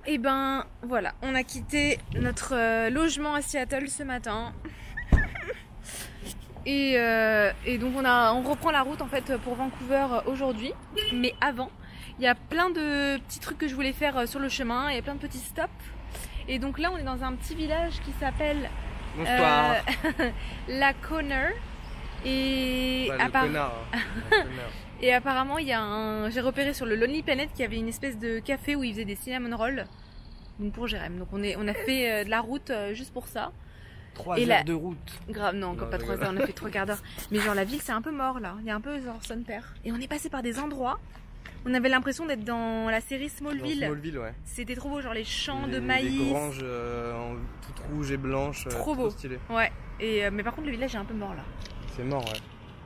Et ben voilà, on a quitté notre logement à Seattle ce matin. Et donc on reprend la route en fait pour Vancouver aujourd'hui. Mais avant, il y a plein de petits trucs que je voulais faire sur le chemin. Il y a plein de petits stops. Et donc là, on est dans un petit village qui s'appelle Lacona. Et et apparemment, il y a j'ai repéré sur le Lonely Planet qu'il y avait une espèce de café où ils faisaient des cinnamon rolls. Donc pour Jérém. Donc on a fait de la route juste pour ça. 3 heures de route. Grave, non, encore pas 3 heures, on a fait 3 quarts d'heure. Mais genre la ville c'est un peu mort là. Il y a un peu genre son père. Et on est passé par des endroits. On avait l'impression d'être dans la série Smallville. Smallville, ouais. C'était trop beau, genre les champs de maïs. Des granges toutes rouges et blanches. Trop beau. Stylé. Ouais. Mais par contre le village est un peu mort là. C'est mort, ouais.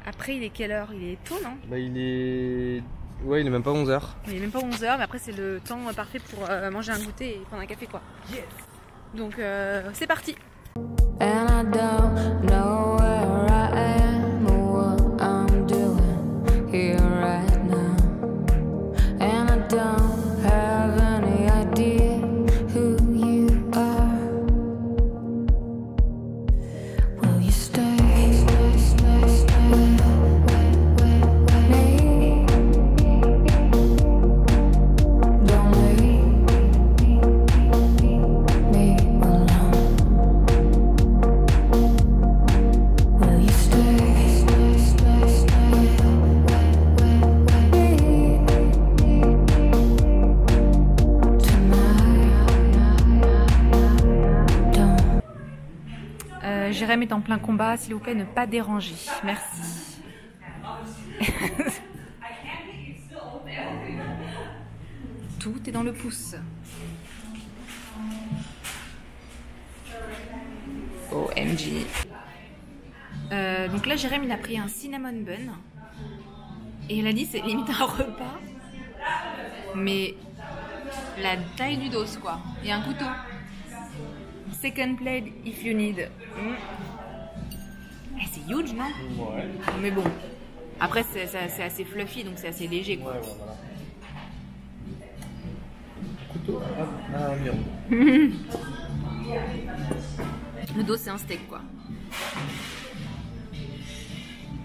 Après il est quelle heure? Il est tôt, non? Bah il est... Ouais, il est même pas 11h. Il est même pas 11h, mais après c'est le temps parfait pour manger un goûter et prendre un café quoi. Yes. Donc c'est parti. And I don't know where I am or what I'm doing here right now. And I don't have any idea who you are. Will you stay with me? Don't leave me alone. Will you stay with me? Tonight? Jérém est en plein combat, s'il vous plaît, ne pas déranger. Merci. Tout est dans le pouce. OMG. Donc là, Jérém, il a pris un cinnamon bun. Et il a dit c'est limite un repas. Mais la taille du dos, quoi. Et un couteau. Second plate if you need. C'est huge, non? Ouais. Mais bon. Après, c'est assez fluffy, donc c'est assez léger, quoi. Ouais, voilà. Couteau à amiron. Le dos, c'est un steak, quoi.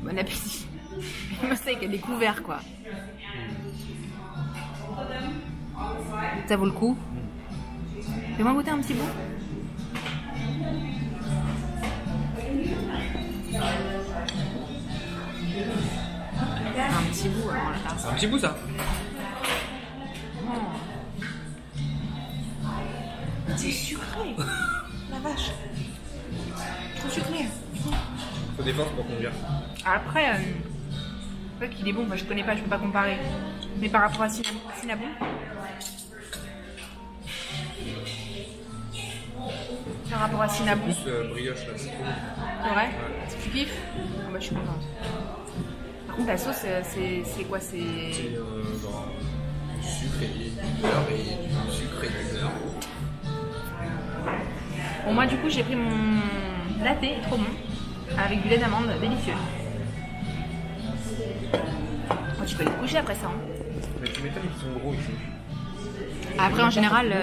Bon appétit. Le steak a des couverts, quoi. Ça vaut le coup. Fais-moi goûter un petit bout. Un petit bout, alors là. C'est un petit bout, ça. C'est sucré. La vache. Trop sucré. Faut des forces pour conduire. Après, en fait, il est bon. Enfin, je connais pas, je peux pas comparer. Mais par rapport à Cinnabon. Par rapport à Cinnabon. Plus brioche là, c'est trop bon. C'est vrai? Tu kiffes? Ah bah, je suis contente. Par contre, la sauce, c'est quoi? C'est du sucre et du beurre et du sucre et du beurre. Bon, moi, du coup, j'ai pris mon latte, trop bon, avec du lait d'amande, délicieux. Oh, tu peux aller te coucher après ça. Hein. Mais tu m'étonnes qu'ils sont gros ici. Après, en général,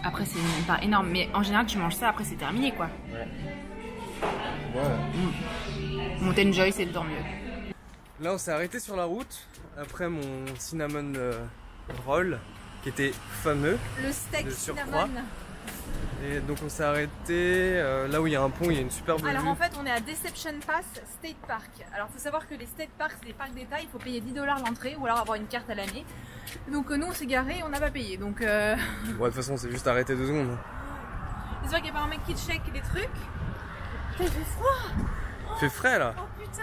après, c'est pas énorme, mais en général, tu manges ça, après, c'est terminé, quoi. Ouais. Ouais. Mon Enjoy, c'est tant mieux. Là, on s'est arrêté sur la route après mon cinnamon roll qui était fameux. Le steak de cinnamon. Et donc on s'est arrêté là où il y a un pont, il y a une superbe Alors vue. en fait on est à Deception Pass State Park. Alors il faut savoir que les State Parks, c'est des parcs d'État, il faut payer 10 $ l'entrée ou alors avoir une carte à l'année. Donc nous on s'est garé et on n'a pas payé. Donc Ouais, de toute façon on s'est juste arrêté 2 secondes. j'espère qu'il n'y a pas un mec qui check les trucs. Putain, il fait froid. Il fait frais là. Oh putain.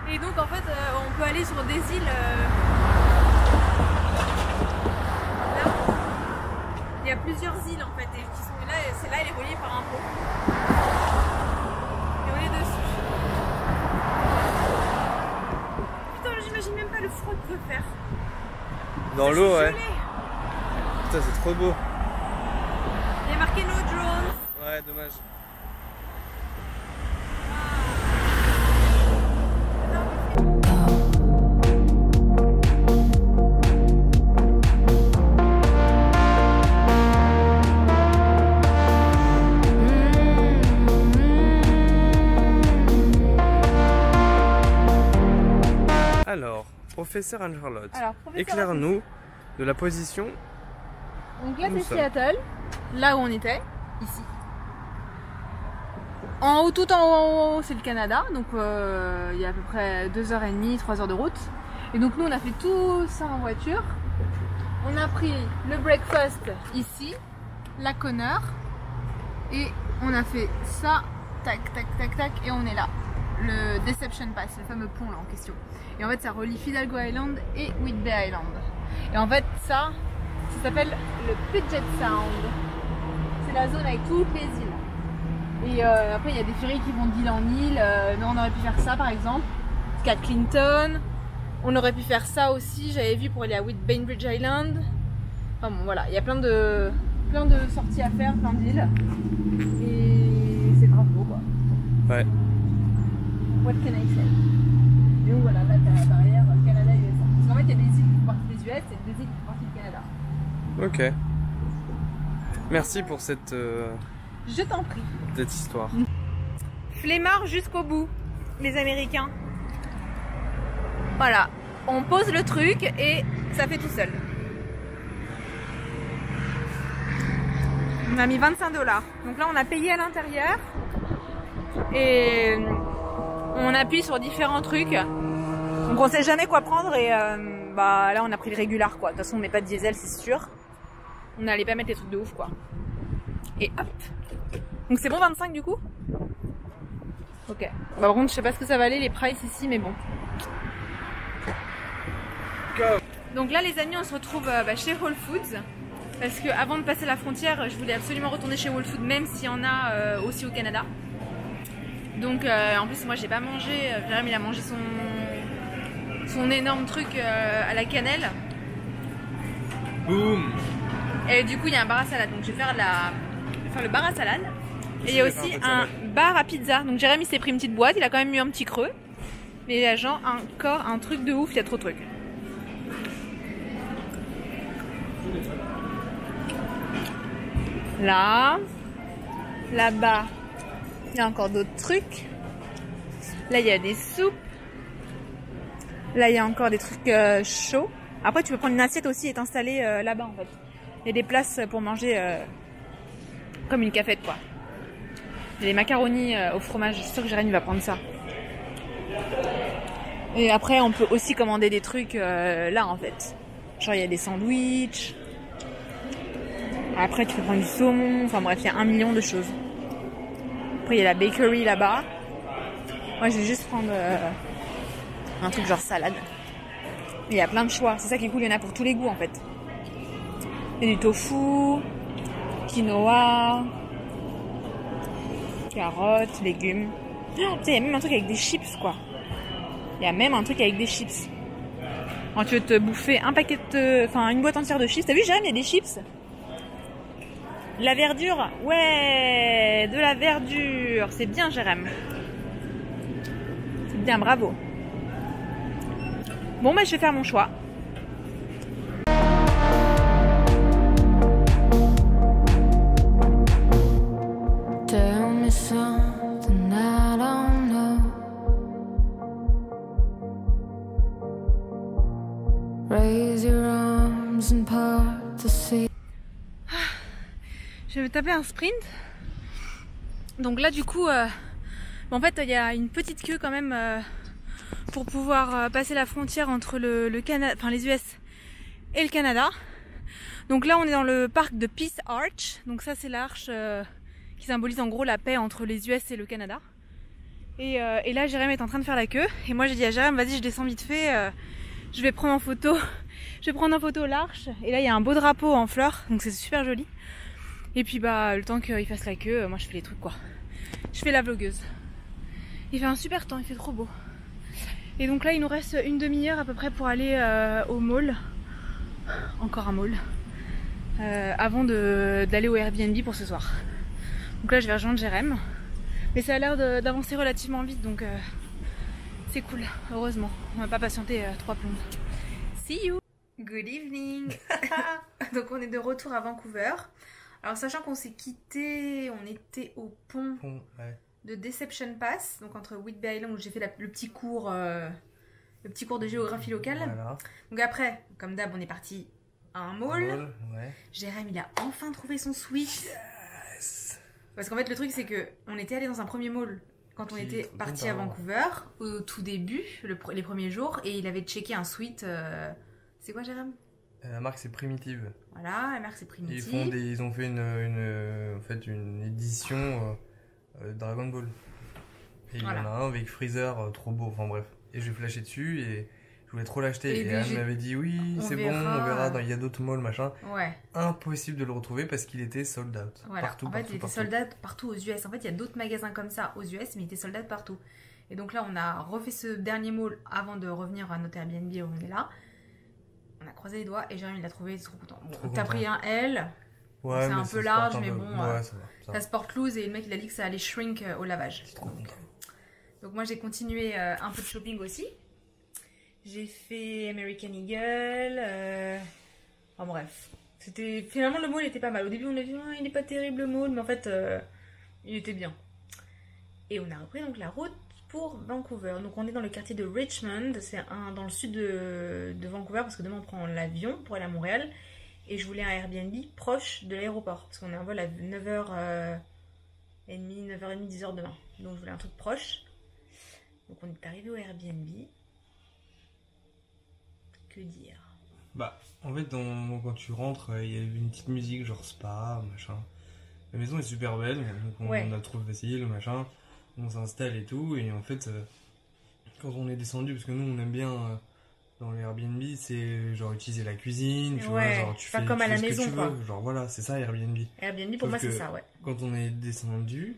Et donc en fait on peut aller sur des îles là. Il y a plusieurs îles en fait et qui sont là, et celle-là elle est reliée par un pont. Et on est dessus. Putain, j'imagine même pas le froid que peut faire. Dans l'eau, ouais. Gelé. Putain, c'est trop beau. Il y a marqué no drones. Ouais, dommage. professeur Anne-Charlotte, Alors, professeur éclaire-nous de la position. Donc là Nous c'est sommes. Seattle, là où on était, ici. En haut, tout en haut, c'est le Canada, donc il y a à peu près 2h30, 3 heures de route. Et donc nous on a fait tout ça en voiture. On a pris le breakfast ici, la Connor, et on a fait ça, tac, tac, tac, tac, et on est là. Le Deception Pass, le fameux pont là en question. Et en fait ça relie Fidalgo Island et Whidbey Island. Et en fait ça s'appelle le Puget Sound. C'est la zone avec toutes les îles. Et après il y a des ferries qui vont d'île en île. Nous on aurait pu faire ça par exemple, jusqu'à Clinton. On aurait pu faire ça aussi, j'avais vu pour aller à Bainbridge Island. Enfin bon voilà, il y a plein de sorties à faire, plein d'îles. Et c'est grave beau quoi. Ouais. What can I say? Et donc voilà, là t'as la barrière Canada-USA. Parce qu'en fait il y a des îles qui font partie des US et des îles qui font partie du Canada. Ok. Merci pour cette Je t'en prie. histoire. Flemmard jusqu'au bout, les Américains. Voilà, on pose le truc et ça fait tout seul. On a mis 25 $. Donc là on a payé à l'intérieur et on appuie sur différents trucs. Donc on sait jamais quoi prendre et bah là on a pris le régular quoi. De toute façon on met pas de diesel c'est sûr. On n'allait pas mettre les trucs de ouf quoi. Et hop. Donc c'est bon 25 du coup? Ok. Bah, par contre je sais pas ce que ça va aller les prices ici mais bon. Donc là les amis on se retrouve chez Whole Foods. Parce que avant de passer la frontière je voulais absolument retourner chez Whole Foods même s'il y en a aussi au Canada. Donc en plus moi j'ai pas mangé, Jérém il a mangé son énorme truc à la cannelle. Boum. Et du coup il y a un bar à salade donc je vais faire le bar à salade. Et il y a aussi un bar à pizza. Donc Jérém il s'est pris une petite boîte, il a quand même eu un petit creux. Mais il y a genre encore un truc de ouf, il y a trop de trucs. Là, là-bas, il y a encore d'autres trucs. Là, il y a des soupes. Là, il y a encore des trucs chauds. Après, tu peux prendre une assiette aussi et t'installer là-bas, en fait. Il y a des places pour manger comme une cafette, quoi. Il y a des macaronis au fromage. Je suis sûre que Jérémy va prendre ça. Et après, on peut aussi commander des trucs là, en fait. Genre, il y a des sandwichs. Après tu peux prendre du saumon, enfin bref il y a 1 million de choses. Après il y a la bakery là-bas. Moi je vais juste prendre un truc genre salade. Il y a plein de choix, c'est ça qui est cool, il y en a pour tous les goûts en fait. Il y a du tofu, quinoa, carottes, légumes. Oh, putain, il y a même un truc avec des chips quoi. Il y a même un truc avec des chips. Quand tu veux te bouffer un paquet de... Enfin une boîte entière de chips. T'as vu Jérém, il y a des chips. La verdure, ouais, de la verdure, c'est bien Jérém. C'est bien, bravo. Bon bah je vais faire mon choix. Tell me something I don't know. Raise your arms and part the sea. Je vais taper un sprint. Donc là du coup, en fait il y a une petite queue quand même pour pouvoir passer la frontière entre le Canada, enfin les US et le Canada. Donc là on est dans le parc de Peace Arch. Donc ça c'est l'arche qui symbolise en gros la paix entre les US et le Canada. Et là Jérém est en train de faire la queue. Et moi j'ai dit à Jérém vas-y je descends vite fait, je vais prendre en photo. Je vais prendre en photo l'arche. Et là il y a un beau drapeau en fleurs, donc c'est super joli. Et puis bah le temps qu'il fasse la queue, moi je fais les trucs quoi. Je fais la vlogueuse. Il fait un super temps, il fait trop beau. Et donc là il nous reste une demi-heure à peu près pour aller au mall. Encore un mall. Avant d'aller au Airbnb pour ce soir. Donc là je vais rejoindre Jérém. Mais ça a l'air d'avancer relativement vite donc c'est cool, heureusement. On va pas patienter 3 plombes. See you! Good evening! Donc on est de retour à Vancouver. Alors sachant qu'on s'est quitté, on était au pont de Deception Pass, donc entre Whidbey Island où j'ai fait le petit cours le petit cours de géographie locale. Voilà. Donc après, comme d'hab, on est parti à un mall. Ouais. Jérém, il a enfin trouvé son sweat. Yes. Parce qu'en fait, le truc, c'est que on était allé dans un premier mall quand on Qui était est trop parti à content. Vancouver, au tout début, les premiers jours, et il avait checké un sweat. C'est quoi, Jérém? La marque c'est Primitive. Voilà, la marque c'est Ils Primitive. ils ont fait en fait, une édition Dragon Ball. Et il y en Voilà. a un avec Freezer, trop beau, enfin bref. Et j'ai flashé dessus et je voulais trop l'acheter. Et Et puis, Anne m'avait dit oui, on c'est bon, verra. on verra, il y a d'autres malls, machin. Ouais, Impossible de le retrouver parce qu'il était sold out. voilà. Partout, En fait, partout, il était partout. sold out partout aux US. En fait, il y a d'autres magasins comme ça aux US, mais il était sold out partout. Et donc là, on a refait ce dernier mall avant de revenir à notre Airbnb où on est là. On a croisé les doigts et Jérémy l'a trouvé, il est trop content. Bon, Trop t'as content. pris un L, Ouais, c'est mais un ça peu se large, porte un mais peu. bon, Ouais, ça va. Ça ça va. se porte loose et le mec il a dit que ça allait shrink au lavage. J'étais trop content. Donc moi j'ai continué un peu de shopping aussi. J'ai fait American Eagle. Enfin bref. Finalement le mall était pas mal. Au début on a dit oh, il n'est pas terrible le mall, mais en fait il était bien. Et on a repris donc la route pour Vancouver. Donc on est dans le quartier de Richmond, c'est dans le sud de Vancouver parce que demain on prend l'avion pour aller à Montréal. Et je voulais un Airbnb proche de l'aéroport parce qu'on a un vol à 9h30, 9h30, 10h demain. Donc je voulais un truc proche. Donc on est arrivé au Airbnb. Que dire? Bah, en fait, quand tu rentres, il y a une petite musique genre spa, machin. La maison est super belle, donc on Ouais. la trouve facile, machin. On s'installe et tout, et en fait, quand on est descendu, parce que nous on aime bien dans les Airbnb, c'est genre utiliser la cuisine, tu vois, Ouais, genre tu pas fais, comme tu à la fais ce que maison, tu quoi. veux. Genre voilà, c'est ça Airbnb. Airbnb pour Sauf moi c'est que- ça, ouais. Quand on est descendu,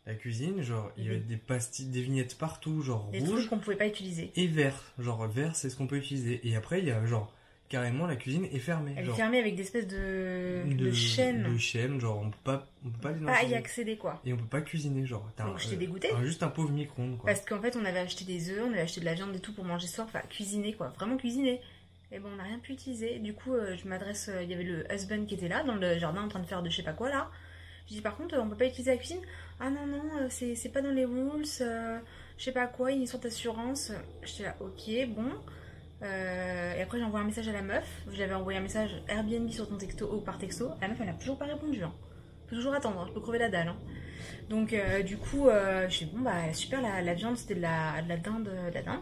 la cuisine, genre il y avait des pastilles, des vignettes partout, genre Des rouges trucs qu'on pouvait pas utiliser. et vert. Genre vert, c'est ce qu'on peut utiliser. Et après, il y a genre carrément la cuisine est fermée. Elle est genre, fermée avec des espèces de chaînes. De chaînes, genre on peut pas Pas y l'identifier. accéder quoi. Et on peut pas cuisiner, genre. T'as Donc, j'étais dégoûtée. Juste un pauvre micro-ondes, quoi. Parce qu'en fait on avait acheté des œufs, on avait acheté de la viande et tout pour manger ce soir, enfin cuisiner quoi, vraiment cuisiner. Et bon on n'a rien pu utiliser. Du coup je m'adresse, il y avait le husband qui était là dans le jardin en train de faire de je sais pas quoi là. Je dis par contre on peut pas utiliser la cuisine. Ah non non c'est pas dans les rules, je sais pas quoi, il y a une sorte d'assurance. J'étais là ok bon. Et après j'ai envoyé un message à la meuf. Je lui avais envoyé un message Airbnb sur ton texto ou par texto. La meuf elle a toujours pas répondu. Hein. Je peux toujours attendre, hein. Je peux crever la dalle. Hein. Donc du coup je dis bon bah super la viande c'était de la dinde. De la dinde.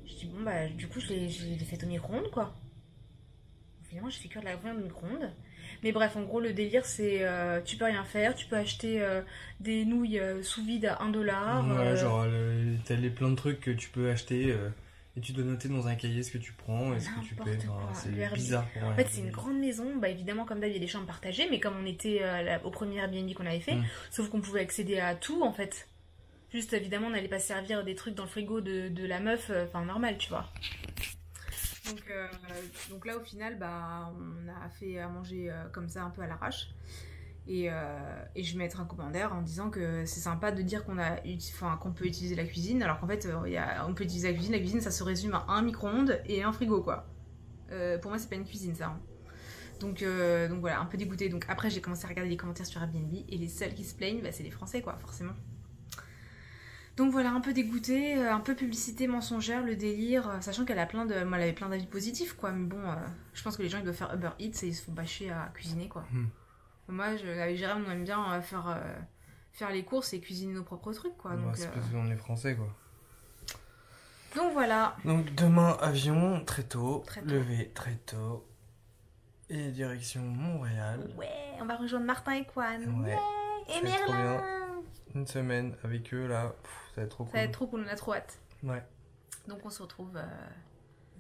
Je dis bon bah du coup je l'ai fait au micro-ondes quoi. Finalement j'ai fait cuire de la viande au micro-ondes. Mais bref en gros le délire c'est tu peux rien faire. Tu peux acheter des nouilles sous vide à $1. Ouais, genre t'as plein de trucs que tu peux acheter et tu dois noter dans un cahier ce que tu prends et ce que tu N'importe paies. quoi. Enfin, c'est Le Airbnb. bizarre pour En fait, c'est une grande maison. Bah, évidemment, comme d'hab, il y a des chambres partagées, mais comme on était au premier Airbnb qu'on avait fait, sauf qu'on pouvait accéder à tout en fait. Juste, évidemment, on n'allait pas servir des trucs dans le frigo de la meuf, enfin normal, tu vois. Donc là, au final, bah, on a fait à manger comme ça, un peu à l'arrache. Et je vais mettre un commentaire en disant que c'est sympa de dire qu'on peut utiliser la cuisine, alors qu'en fait, on peut utiliser la cuisine. La cuisine, ça se résume à un micro-ondes et un frigo, quoi. Pour moi, c'est pas une cuisine, ça. Hein. Donc voilà, un peu dégoûtée. Donc après, j'ai commencé à regarder les commentaires sur Airbnb et les seuls qui se plaignent, bah, c'est les Français, quoi, forcément. Donc voilà, un peu dégoûtée, un peu publicité mensongère, le délire, sachant qu'elle a moi, elle avait plein d'avis positifs, quoi. Mais bon, je pense que les gens, ils doivent faire Uber Eats et ils se font bâcher à cuisiner, quoi. Moi, avec Jérém, on aime bien faire les courses et cuisiner nos propres trucs, quoi. Donc, c'est parce qu'on est français, quoi. donc voilà. Donc demain, avion, très tôt. Très tôt. Levé très tôt. Et direction Montréal. Ouais, on va rejoindre Martin et Kwan. Ouais. Et Ça va être trop Merlin. Une semaine avec eux, là. Ça va être trop cool. Ça va être trop cool, on a trop hâte. Ouais. Donc on se retrouve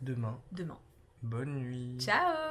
Demain. demain. Bonne nuit. Ciao.